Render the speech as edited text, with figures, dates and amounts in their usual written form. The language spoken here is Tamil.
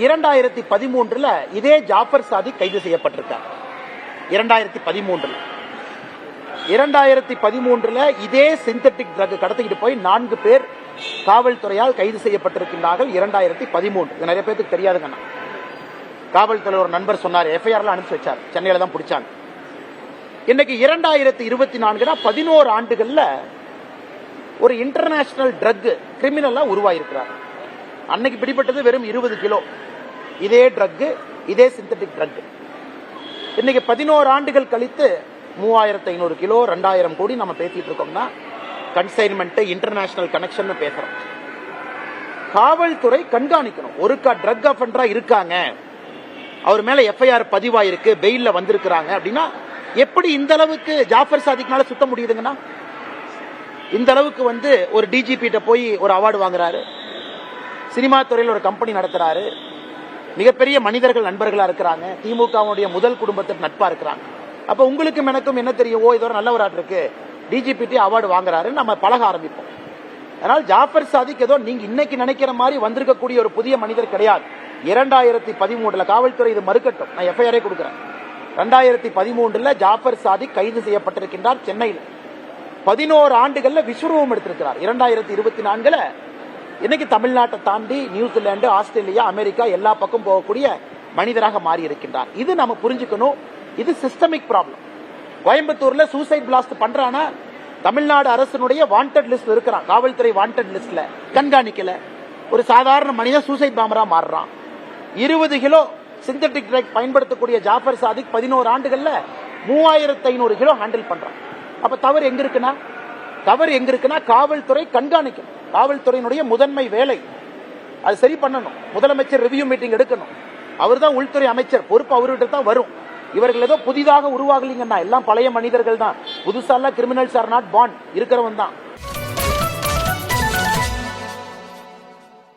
2013 இதே ஜாஃபர் சாதிக் கைது செய்யப்பட்டிருக்கார். 2013 இதே சிந்தட்டிக் ட்ரக் கடத்திக்கிட்டு போய் 4 பேர் காவல்துறையால் கைது செய்யப்பட்டிருக்கின்றார்கள். 2013 நிறைய பேருக்கு தெரியாதுங்க. காவல்துறை ஒரு நண்பர் சொன்னார், எஃப்ஐஆர் அனுப்பிச்சு வச்சார், சென்னையில தான் பிடிச்சாங்க. இன்னைக்கு 2024 11 ஆண்டுகள்ல ஒரு இன்டர்நேஷனல் ட்ரக் கிரிமினலா உருவாயிருக்கிறார். அன்னைக்கு பிடிப்பட்டது வெறும் 20 கிலோ இதே ட்ரக், இதே சிந்தட்டிக் ட்ரக். இன்னைக்கு 11 ஆண்டுகள் கழித்து 3500 கிலோ 2000 கோடி நம்ம பேசிட்டு இருக்கோம்னா கன்சைன்மெண்ட் இன்டர்நேஷனல் கனெக்ஷன் பேசுறோம். காவல்துறை கண்காணிக்கணும். ஒருக்கா ட்ரக் அஃபெண்டரா இருக்காங்க, அவர் மேல எஃப்ஐஆர் பதிவாயிருக்கு, பெயில்ல வந்திருக்கிறாங்க அப்படின்னா எப்படி இந்த அளவுக்கு ஜாஃபர் சாதிக்னால சுத்த முடியுதுங்கன்னா? இந்த அளவுக்கு ஒரு டிஜிபி போய் ஒரு அவார்டு வாங்குறாரு, சினிமா துறையில் ஒரு கம்பெனி நடத்துறாரு, மிகப்பெரிய மனிதர்கள் நண்பர்களா இருக்கிறாங்க, திமுகவுடைய முதல் குடும்பத்தின் நட்பா இருக்கிறாங்க. அப்ப உங்களுக்கும் எனக்கும் என்ன தெரியும்? ஓ, இது ஒரு நல்ல ஒரு இருக்கு, டிஜிபி அவார்டு வாங்குறாரு, நம்ம பழக ஆரம்பிப்போம். அதனால் ஜாஃபர் சாதிக் ஏதோ நீங்க இன்னைக்கு நினைக்கிற மாதிரி வந்திருக்கக்கூடிய ஒரு புதிய மனிதர் கிடையாது. 2013 காவல்துறை இது மறுக்கட்டும், நான் எஃப்ஐஆரே கொடுக்கிறேன். 2013 ஜாஃபர் சாதிக் கைது செய்யப்பட்டிருக்கின்றார் சென்னையில். 11 ஆண்டுகள்ல விஸ்வரூபம் எடுத்திருக்கிறார். 2024 இன்னைக்கு தமிழ்நாட்டை தாண்டி நியூசிலாந்து, ஆஸ்திரேலியா, அமெரிக்கா எல்லா பக்கம் போகக்கூடிய மனிதராக மாறி இருக்கின்றார். இது நம்ம புரிஞ்சுக்கணும். இது சிஸ்டமிக் ப்ராப்ளம். கோயம்புத்தூர்ல சூசைட் பிளாஸ்ட் பண்றானா தமிழ்நாடு அரசினுடைய வாண்டட் லிஸ்ட் இருக்கிறான், காவல்துறை வாண்டட் லிஸ்ட்ல கண்காணிக்கல. ஒரு சாதாரண மனிதன் சூசைட் பாம்பரா மாறுறான். 20 கிலோ சிந்தட்டிக் ட்ரக் பயன்படுத்தக்கூடிய ஜாஃபர் சாதிக் 11 ஆண்டுகள்ல 3500 கிலோ ஹேண்டில் பண்றான். அப்ப தவறு எங்க இருக்குன்னா காவல்துறை கண்காணிக்கணும். காவல்துறையினுடைய முதன்மை வேலை அது சரி பண்ணணும். முதலமைச்சர் ரிவ்யூ மீட்டிங் எடுக்கணும். அவர் தான் உள்துறை அமைச்சர், பொறுப்பு அவர்கிட்ட தான் வரும். இவர்கள் ஏதோ புதிதாக உருவாகலீங்கன்னா, எல்லாம் பழைய மனிதர்கள் தான். புதுசாலாம் கிரிமினல்ஸ் ஆர் நாட் பார்ன், இருக்கிறவன் தான்.